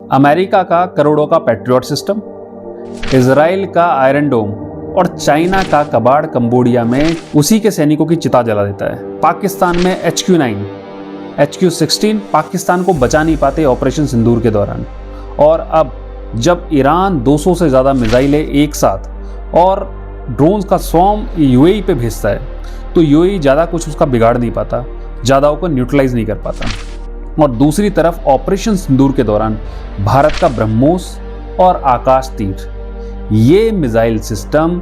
America का करोड़ों का पैट्रियट सिस्टम, इजराइल का आयरन डोम और चाइना का कबाड़ कंबोडिया में उसी के सैनिकों की चिता जला देता है। पाकिस्तान में HQ-9, HQ-16 पाकिस्तान को बचा नहीं पाते ऑपरेशन सिंदूर के दौरान। और अब जब ईरान 200 से ज़्यादा मिसाइलें एक साथ और ड्रोन्स का स्वॉर्म UAE पे भेजता है, तो UAE ज़्यादा कुछ उसका बिगाड़ नहीं पाता, ज़्यादा को न्यूट्रलाइज नहीं कर पाता। और दूसरी तरफ ऑपरेशन सिंदूर के दौरान भारत का ब्रह्मोस और आकाश तीर, ये मिसाइल सिस्टम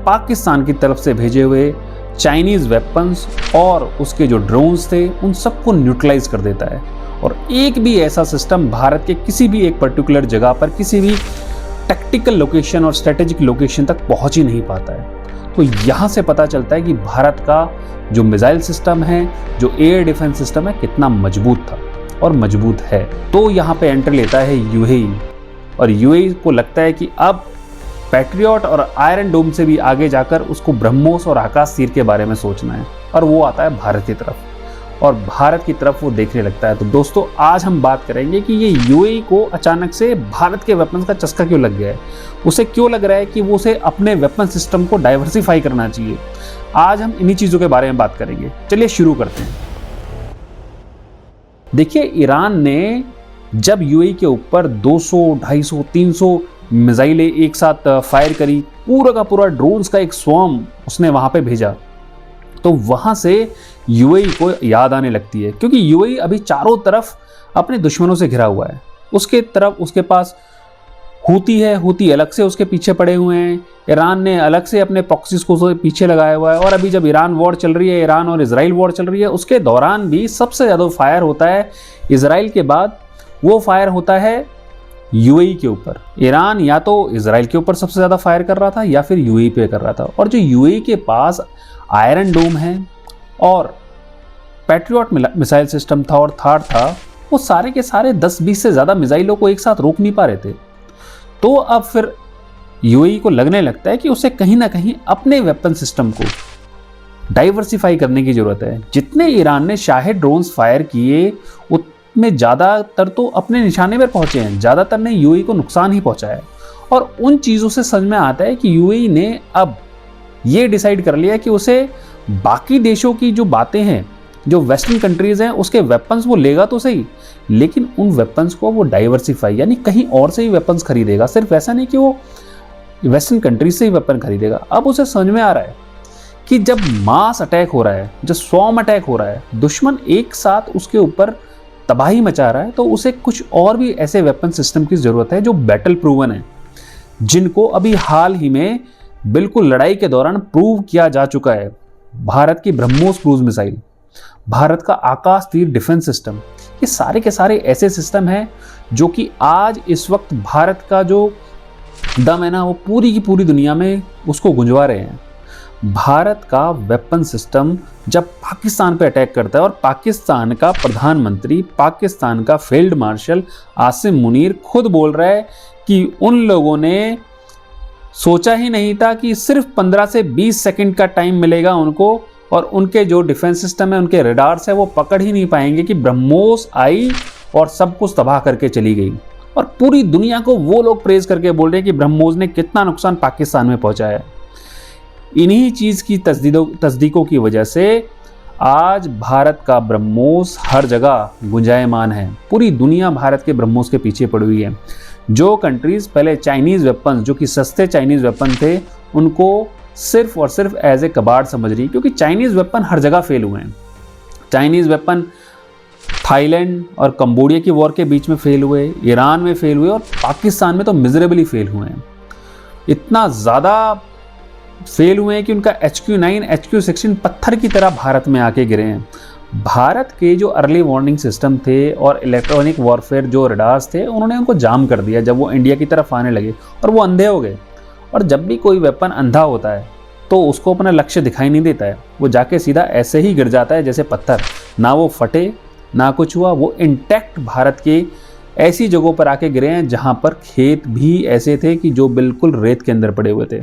पाकिस्तान की तरफ से भेजे हुए चाइनीज वेपन्स और उसके जो ड्रोन्स थे उन सबको न्यूट्रलाइज कर देता है। और एक भी ऐसा सिस्टम भारत के किसी भी एक पर्टिकुलर जगह पर किसी भी टैक्टिकल लोकेशन और स्ट्रेटेजिक लोकेशन तक पहुंच ही नहीं पाता है। तो यहाँ से पता चलता है कि भारत का जो मिसाइल सिस्टम है, जो एयर डिफेंस सिस्टम है, कितना मजबूत था और मजबूत है। तो यहाँ पे एंट्री लेता है UAE, और UAE को लगता है कि अब पैट्रियट और आयरन डोम से भी आगे जाकर उसको ब्रह्मोस और आकाश तीर के बारे में सोचना है, और वो आता है भारत की तरफ, और भारत की तरफ वो देखने लगता है। तो दोस्तों, आज हम बात करेंगे कि ये UAE को अचानक से भारत के वेपन्स का चस्का क्यों लग गया है, उसे क्यों लग रहा है कि वो उसे अपने वेपन सिस्टम को डाइवर्सिफाई करना चाहिए। आज हम इन्हीं चीज़ों के बारे में बात करेंगे। चलिए शुरू करते हैं। देखिए, ईरान ने जब UAE के ऊपर 200, 250, 300 मिसाइलें एक साथ फायर करी, पूरा का पूरा ड्रोन्स का एक स्वॉर्म उसने वहां पे भेजा, तो वहां से UAE को याद आने लगती है, क्योंकि UAE अभी चारों तरफ अपने दुश्मनों से घिरा हुआ है। उसके पास हूती है, हूती अलग से उसके पीछे पड़े हुए हैं, ईरान ने अलग से अपने प्रॉक्सीज को पीछे लगाया हुआ है। और अभी जब ईरान वॉर चल रही है, ईरान और इजराइल वॉर चल रही है, उसके दौरान भी सबसे ज़्यादा फायर होता है इजराइल के बाद, वो फायर होता है UAE के ऊपर। ईरान या तो इजराइल के ऊपर सबसे ज़्यादा फायर कर रहा था या फिर UAE पे कर रहा था। और जो UAE के पास आयरन डोम है और पैट्रियट मिसाइल सिस्टम था और थार था, वो सारे के सारे 10-20 से ज़्यादा मिसाइलों को एक साथ रोक नहीं पा रहे थे। तो अब फिर UAE को लगने लगता है कि उसे कहीं ना कहीं अपने वेपन सिस्टम को डाइवर्सिफाई करने की ज़रूरत है। जितने ईरान ने शाहिद ड्रोन्स फायर किए, उतने ज़्यादातर तो अपने निशाने पर पहुंचे हैं, ज़्यादातर ने UAE को नुकसान ही पहुंचाया। और उन चीज़ों से समझ में आता है कि UAE ने अब ये डिसाइड कर लिया कि उसे बाकी देशों की जो बातें हैं, जो वेस्टर्न कंट्रीज़ हैं, उसके वेपन्स वो लेगा तो सही, लेकिन उन वेपन्स को वो डाइवर्सिफाई यानी कहीं और से ही वेपन्स खरीदेगा। सिर्फ ऐसा नहीं कि वो वेस्टर्न कंट्रीज से ही वेपन खरीदेगा। अब उसे समझ में आ रहा है कि जब मास अटैक हो रहा है, जब स्वॉर्म अटैक हो रहा है, दुश्मन एक साथ उसके ऊपर तबाही मचा रहा है, तो उसे कुछ और भी ऐसे वेपन सिस्टम की ज़रूरत है जो बैटल प्रूवन है, जिनको अभी हाल ही में बिल्कुल लड़ाई के दौरान प्रूव किया जा चुका है। भारत की ब्रह्मोस क्रूज मिसाइल, भारत का आकाश तीर डिफेंस सिस्टम, ये सारे के सारे ऐसे सिस्टम हैं जो कि आज इस वक्त भारत का जो दम है ना, वो पूरी की पूरी दुनिया में उसको गुंजवा रहे हैं। भारत का वेपन सिस्टम जब पाकिस्तान पे अटैक करता है, और पाकिस्तान का प्रधानमंत्री, पाकिस्तान का फील्ड मार्शल आसिम मुनीर खुद बोल रहा है कि उन लोगों ने सोचा ही नहीं था कि सिर्फ 15 से 20 सेकंड का टाइम मिलेगा उनको, और उनके जो डिफेंस सिस्टम है, उनके रडार्स है, वो पकड़ ही नहीं पाएंगे कि ब्रह्मोस आई और सब कुछ तबाह करके चली गई। और पूरी दुनिया को वो लोग प्रेज करके बोल रहे हैं कि ब्रह्मोस ने कितना नुकसान पाकिस्तान में पहुंचाया। इन्हीं चीज़ की तस्दीकों की वजह से आज भारत का ब्रह्मोस हर जगह गुंजायमान है। पूरी दुनिया भारत के ब्रह्मोस के पीछे पड़ी हुई है। जो कंट्रीज़ पहले चाइनीज़ वेपन, जो कि सस्ते चाइनीज़ वेपन थे, उनको सिर्फ और सिर्फ एज ए कबाड़ समझ रही, क्योंकि चाइनीज़ वेपन हर जगह फेल हुए हैं। चाइनीज़ वेपन थाईलैंड और कंबोडिया की वॉर के बीच में फेल हुए, ईरान में फेल हुए, और पाकिस्तान में तो मिजरेबली फेल हुए हैं। इतना ज़्यादा फेल हुए हैं कि उनका HQ-9, HQ-16 पत्थर की तरह भारत में आके गिरे हैं। भारत के जो अर्ली वार्निंग सिस्टम थे और इलेक्ट्रॉनिक वॉरफेयर जो रडार्स थे, उन्होंने उनको जाम कर दिया जब वो इंडिया की तरफ आने लगे, और वो अंधे हो गए। और जब भी कोई वेपन अंधा होता है तो उसको अपना लक्ष्य दिखाई नहीं देता है, वो जाके सीधा ऐसे ही गिर जाता है जैसे पत्थर, ना वो फटे ना कुछ हुआ। वो इंटैक्ट भारत के ऐसी जगहों पर आके गिरे हैं जहाँ पर खेत भी ऐसे थे कि जो बिल्कुल रेत के अंदर पड़े हुए थे।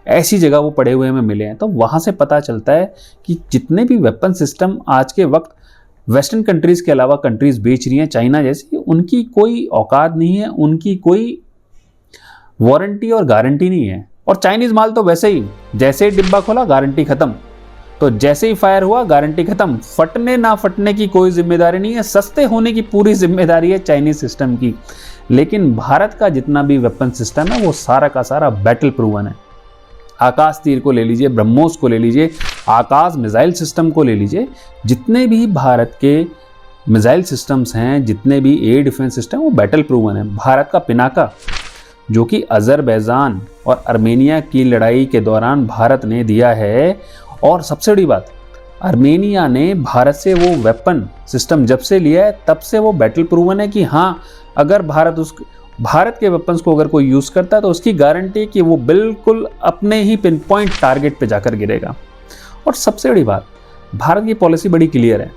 ऐसी जगह वो पड़े हुए हमें मिले हैं। तो वहाँ से पता चलता है कि जितने भी वेपन सिस्टम आज के वक्त वेस्टर्न कंट्रीज़ के अलावा कंट्रीज़ बेच रही हैं, चाइना जैसी, उनकी कोई औकात नहीं है, उनकी कोई वारंटी और गारंटी नहीं है। और चाइनीज़ माल तो वैसे ही, जैसे ही डिब्बा खोला गारंटी ख़त्म, तो जैसे ही फायर हुआ गारंटी ख़त्म, फटने ना फटने की कोई जिम्मेदारी नहीं है, सस्ते होने की पूरी जिम्मेदारी है चाइनीज सिस्टम की। लेकिन भारत का जितना भी वेपन सिस्टम है वो सारा का सारा बैटल प्रूवन है। आकाश तीर को ले लीजिए, ब्रह्मोस को ले लीजिए, आकाश मिसाइल सिस्टम को ले लीजिए, जितने भी भारत के मिसाइल सिस्टम्स हैं, जितने भी एयर डिफेंस सिस्टम, वो बैटल प्रूवन है। भारत का पिनाका, जो कि अजरबैजान और आर्मेनिया की लड़ाई के दौरान भारत ने दिया है, और सबसे बड़ी बात, आर्मेनिया ने भारत से वो वेपन सिस्टम जब से लिया है तब से वो बैटल प्रूवन है कि हाँ, अगर भारत के वेपन्स को अगर कोई यूज़ करता है तो उसकी गारंटी है कि वो बिल्कुल अपने ही पिन पॉइंट टारगेट पे जाकर गिरेगा। और सबसे बड़ी बात, भारत की पॉलिसी बड़ी क्लियर है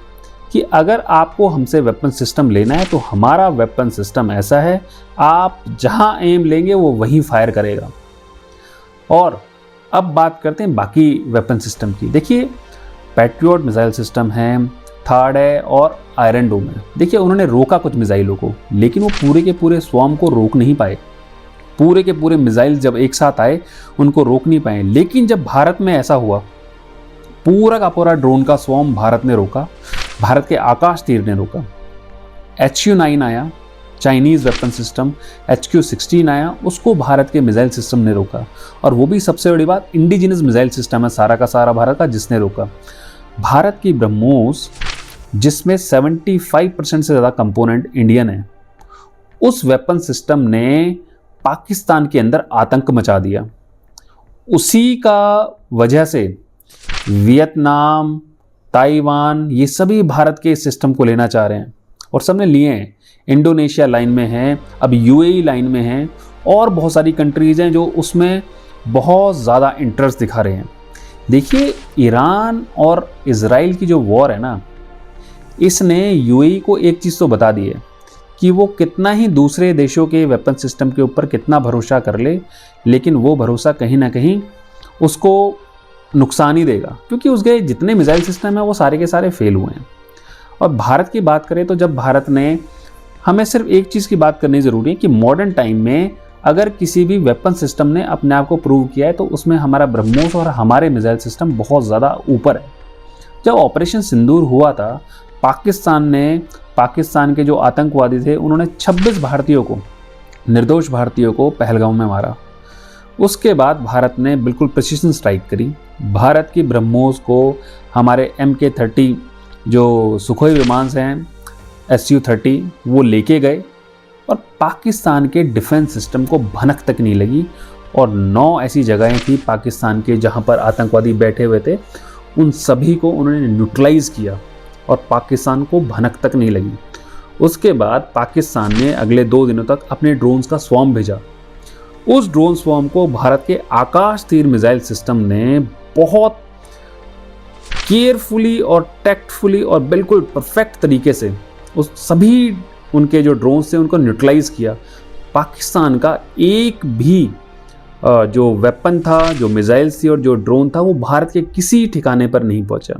कि अगर आपको हमसे वेपन सिस्टम लेना है तो हमारा वेपन सिस्टम ऐसा है, आप जहां एम लेंगे वो वहीं फायर करेगा। और अब बात करते हैं बाकी वेपन सिस्टम की। देखिए, पैट्रियट मिसाइल सिस्टम है, थर्ड है और आयरन डोम है। देखिए, उन्होंने रोका कुछ मिसाइलों को, लेकिन वो पूरे के पूरे स्वॉर्म को रोक नहीं पाए। पूरे के पूरे मिसाइल जब एक साथ आए उनको रोक नहीं पाए। लेकिन जब भारत में ऐसा हुआ, पूरा का पूरा ड्रोन का स्वॉर्म भारत ने रोका, भारत के आकाश तीर ने रोका। HQ-9 आया, चाइनीज़ वेपन सिस्टम, HQ-16 आया, उसको भारत के मिसाइल सिस्टम ने रोका। और वो भी सबसे बड़ी बात, इंडिजिनस मिसाइल सिस्टम है सारा का सारा भारत का, जिसने रोका। भारत की ब्रह्मोस, जिसमें 75% से ज़्यादा कंपोनेंट इंडियन है, उस वेपन सिस्टम ने पाकिस्तान के अंदर आतंक मचा दिया। उसी का वजह से वियतनाम, ताइवान, ये सभी भारत के इस सिस्टम को लेना चाह रहे हैं और सबने लिए हैं। इंडोनेशिया लाइन में है, अब UAE लाइन में है, और बहुत सारी कंट्रीज़ हैं जो उसमें बहुत ज़्यादा इंटरेस्ट दिखा रहे हैं। देखिए, ईरान और इजराइल की जो वॉर है ना, इसने UAE को एक चीज़ तो बता दी है कि वो कितना ही दूसरे देशों के वेपन सिस्टम के ऊपर कितना भरोसा कर ले, लेकिन वो भरोसा कहीं ना कहीं उसको नुकसान ही देगा, क्योंकि उसके जितने मिसाइल सिस्टम है वो सारे के सारे फेल हुए हैं। और भारत की बात करें तो जब भारत ने, हमें सिर्फ एक चीज़ की बात करनी ज़रूरी है कि मॉडर्न टाइम में अगर किसी भी वेपन सिस्टम ने अपने आप को प्रूव किया है तो उसमें हमारा ब्रह्मोस और हमारे मिसाइल सिस्टम बहुत ज़्यादा ऊपर है। जब ऑपरेशन सिंदूर हुआ था, पाकिस्तान के जो आतंकवादी थे उन्होंने 26 भारतीयों को, निर्दोष भारतीयों को पहलगाम में मारा। उसके बाद भारत ने बिल्कुल प्रिसीजन स्ट्राइक करी। भारत की ब्रह्मोस को हमारे MK-30 जो सुखोई विमान हैं, Su-30, वो लेके गए और पाकिस्तान के डिफेंस सिस्टम को भनक तक नहीं लगी। और 9 ऐसी जगहें थी पाकिस्तान के जहां पर आतंकवादी बैठे हुए थे, उन सभी को उन्होंने न्यूट्रलाइज किया और पाकिस्तान को भनक तक नहीं लगी। उसके बाद पाकिस्तान ने अगले 2 दिनों तक अपने ड्रोन्स का स्वॉर्म भेजा। उस ड्रोन स्वॉर्म को भारत के आकाश तीर मिसाइल सिस्टम ने बहुत केयरफुली और टैक्टफुली और बिल्कुल परफेक्ट तरीके से उस सभी उनके जो ड्रोन्स थे उनको न्यूट्रलाइज किया। पाकिस्तान का एक भी जो वेपन था, जो मिसाइल्स थी और जो ड्रोन था, वो भारत के किसी ठिकाने पर नहीं पहुंचा।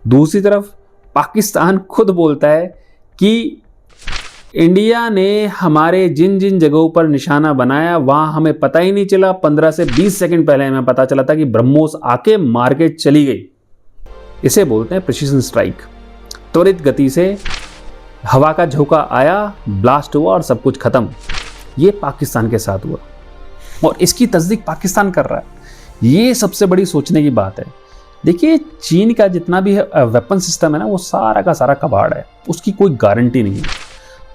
दूसरी तरफ पाकिस्तान खुद बोलता है कि इंडिया ने हमारे जिन जिन जगहों पर निशाना बनाया वहाँ हमें पता ही नहीं चला, 15 से 20 सेकंड पहले हमें पता चला था कि ब्रह्मोस आके मार के चली गई। इसे बोलते हैं प्रिसीजन स्ट्राइक। त्वरित गति से हवा का झोंका आया, ब्लास्ट हुआ और सब कुछ खत्म। ये पाकिस्तान के साथ हुआ और इसकी तस्दीक पाकिस्तान कर रहा है। ये सबसे बड़ी सोचने की बात है। देखिए, चीन का जितना भी वेपन सिस्टम है ना, वो सारा का सारा कबाड़ है, उसकी कोई गारंटी नहीं है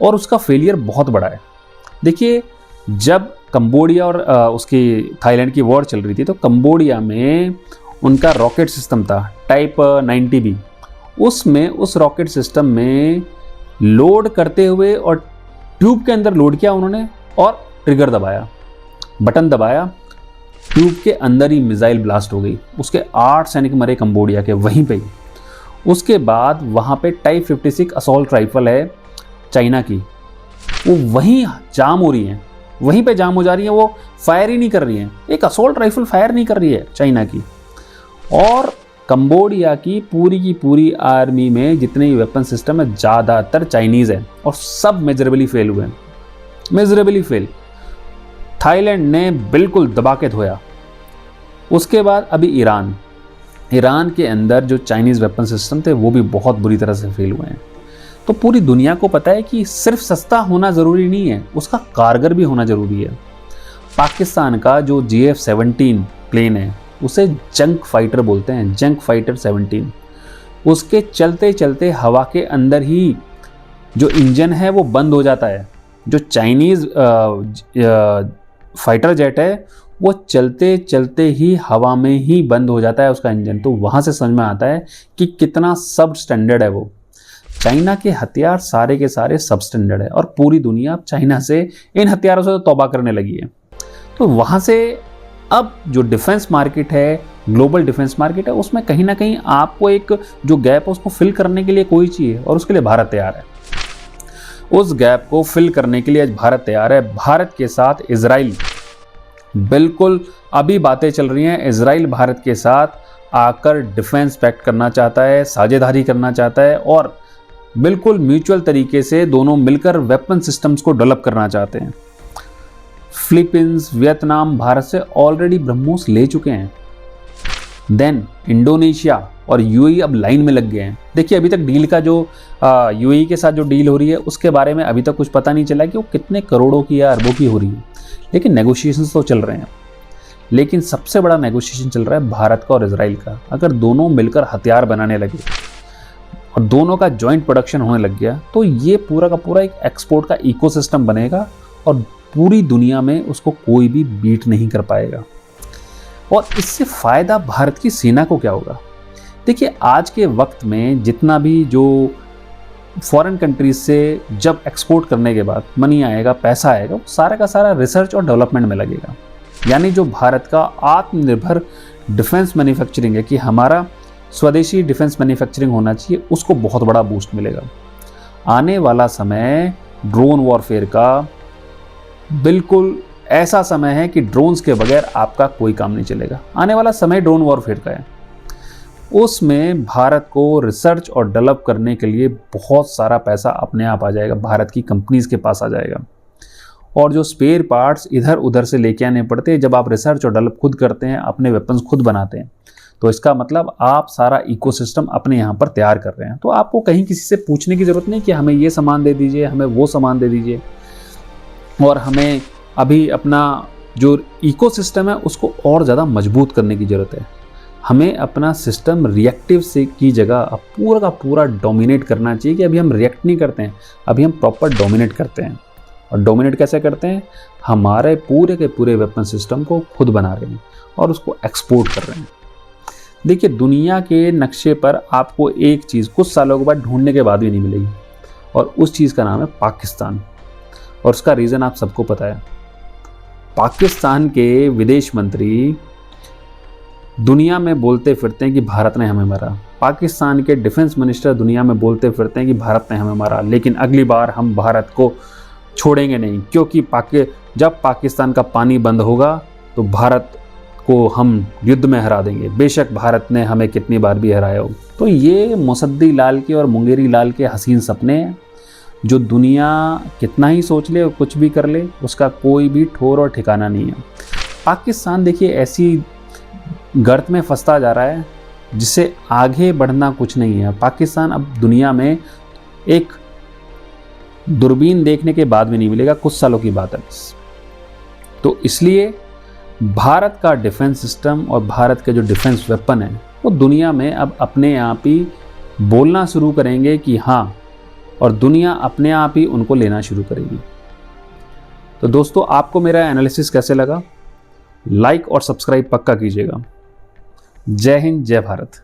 और उसका फेलियर बहुत बड़ा है। देखिए, जब कंबोडिया और उसकी थाईलैंड की वॉर चल रही थी तो कंबोडिया में उनका रॉकेट सिस्टम था टाइप 90B। उसमें उस रॉकेट सिस्टम में लोड करते हुए और ट्यूब के अंदर लोड किया उन्होंने और ट्रिगर दबाया, बटन दबाया, ट्यूब के अंदर ही मिसाइल ब्लास्ट हो गई। उसके 8 सैनिक मरे कंबोडिया के वहीं पे ही। उसके बाद वहाँ पे टाइप 56 असॉल्ट राइफल है चाइना की, वो वहीं जाम हो रही हैं, वहीं पे जाम हो जा रही हैं, वो फायर ही नहीं कर रही हैं। एक असॉल्ट राइफल फायर नहीं कर रही है चाइना की। और कंबोडिया की पूरी आर्मी में जितने भी वेपन सिस्टम है ज़्यादातर चाइनीज़ है और सब मेजरेबली फेल हुए हैं, मेजरेबली फेल। थाईलैंड ने बिल्कुल दबा के धोया। उसके बाद अभी ईरान के अंदर जो चाइनीज़ वेपन सिस्टम थे वो भी बहुत बुरी तरह से फेल हुए हैं। तो पूरी दुनिया को पता है कि सिर्फ सस्ता होना ज़रूरी नहीं है, उसका कारगर भी होना ज़रूरी है। पाकिस्तान का जो GF-17 प्लेन है उसे जंक फाइटर बोलते हैं, जंक फाइटर 17। उसके चलते चलते हवा के अंदर ही जो इंजन है वो बंद हो जाता है। जो चाइनीज़ फाइटर जेट है वो चलते चलते ही हवा में ही बंद हो जाता है उसका इंजन। तो वहाँ से समझ में आता है कि कितना सब स्टैंडर्ड है वो। चाइना के हथियार सारे के सारे सब स्टैंडर्ड है और पूरी दुनिया अब चाइना से इन हथियारों से तो तौबा करने लगी है। तो वहाँ से अब जो डिफेंस मार्केट है, ग्लोबल डिफेंस मार्केट है, उसमें कहीं ना कहीं आपको एक जो गैप है उसको फिल करने के लिए कोई चाहिए और उसके लिए भारत तैयार है। उस गैप को फिल करने के लिए आज भारत तैयार है। भारत के साथ इजराइल, बिल्कुल अभी बातें चल रही हैं, इजराइल भारत के साथ आकर डिफेंस पैक्ट करना चाहता है, साझेदारी करना चाहता है और बिल्कुल म्यूचुअल तरीके से दोनों मिलकर वेपन सिस्टम्स को डेवलप करना चाहते हैं। फिलीपींस, वियतनाम भारत से ऑलरेडी ब्रह्मोस ले चुके हैं। देन इंडोनेशिया और यूएई अब लाइन में लग गए हैं। देखिए अभी तक डील का जो यूएई के साथ जो डील हो रही है उसके बारे में अभी तक कुछ पता नहीं चला कि वो कितने करोड़ों की या अरबों की हो रही है, लेकिन नेगोशिएशंस तो चल रहे हैं। लेकिन सबसे बड़ा नेगोशिएशन चल रहा है भारत का और इजराइल का। अगर दोनों मिलकर हथियार बनाने लगे और दोनों का जॉइंट प्रोडक्शन होने लग गया तो ये पूरा का पूरा एक एक्सपोर्ट का इकोसिस्टम बनेगा और पूरी दुनिया में उसको कोई भी बीट नहीं कर पाएगा। और इससे फ़ायदा भारत की सेना को क्या होगा? देखिए आज के वक्त में जितना भी जो फॉरेन कंट्रीज से जब एक्सपोर्ट करने के बाद मनी आएगा, पैसा आएगा, वो सारा का सारा रिसर्च और डेवलपमेंट में लगेगा। यानी जो भारत का आत्मनिर्भर डिफेंस मैन्युफैक्चरिंग है कि हमारा स्वदेशी डिफेंस मैन्युफैक्चरिंग होना चाहिए, उसको बहुत बड़ा बूस्ट मिलेगा। आने वाला समय ड्रोन वॉरफेयर का बिल्कुल ऐसा समय है कि ड्रोन्स के बगैर आपका कोई काम नहीं चलेगा। आने वाला समय ड्रोन वॉरफेयर का है। उसमें भारत को रिसर्च और डेवलप करने के लिए बहुत सारा पैसा अपने आप आ जाएगा, भारत की कंपनीज के पास आ जाएगा। और जो स्पेयर पार्ट्स इधर उधर से लेके आने पड़ते हैं, जब आप रिसर्च और डेवलप खुद करते हैं, अपने वेपन्स खुद बनाते हैं, तो इसका मतलब आप सारा इकोसिस्टम अपने यहाँ पर तैयार कर रहे हैं। तो आपको कहीं किसी से पूछने की ज़रूरत नहीं कि हमें ये सामान दे दीजिए, हमें वो सामान दे दीजिए। और हमें अभी अपना जो इकोसिस्टम है उसको और ज़्यादा मजबूत करने की ज़रूरत है। हमें अपना सिस्टम रिएक्टिव से की जगह अब पूरा का पूरा डोमिनेट करना चाहिए कि अभी हम रिएक्ट नहीं करते हैं, अभी हम प्रॉपर डोमिनेट करते हैं। और डोमिनेट कैसे करते हैं? हमारे पूरे के पूरे वेपन सिस्टम को खुद बना रहे हैं और उसको एक्सपोर्ट कर रहे हैं। देखिए दुनिया के नक्शे पर आपको एक चीज़ कुछ सालों के बाद ढूंढने के बाद भी नहीं मिलेगी और उस चीज़ का नाम है पाकिस्तान। और उसका रीज़न आप सबको पता है। पाकिस्तान के विदेश मंत्री दुनिया में बोलते फिरते हैं कि भारत ने हमें मारा। पाकिस्तान के डिफेंस मिनिस्टर दुनिया में बोलते फिरते हैं कि भारत ने हमें मारा, लेकिन अगली बार हम भारत को छोड़ेंगे नहीं, क्योंकि जब पाकिस्तान का पानी बंद होगा तो भारत को हम युद्ध में हरा देंगे, बेशक भारत ने हमें कितनी बार भी हराया हो। तो ये मुसद्दी लाल के और मुंगेरी लाल के हसीन सपने हैं जो दुनिया कितना ही सोच ले और कुछ भी कर ले, उसका कोई भी ठोर और ठिकाना नहीं है। पाकिस्तान देखिए ऐसी गर्त में फंसता जा रहा है जिससे आगे बढ़ना कुछ नहीं है। पाकिस्तान अब दुनिया में एक दूरबीन देखने के बाद भी नहीं मिलेगा, कुछ सालों की बात है बस। तो इसलिए भारत का डिफेंस सिस्टम और भारत के जो डिफेंस वेपन है वो दुनिया में अब अपने आप ही बोलना शुरू करेंगे कि हाँ, और दुनिया अपने आप ही उनको लेना शुरू करेगी। तो दोस्तों आपको मेरा एनालिसिस कैसे लगा? लाइक और सब्सक्राइब पक्का कीजिएगा। जय हिंद, जय भारत।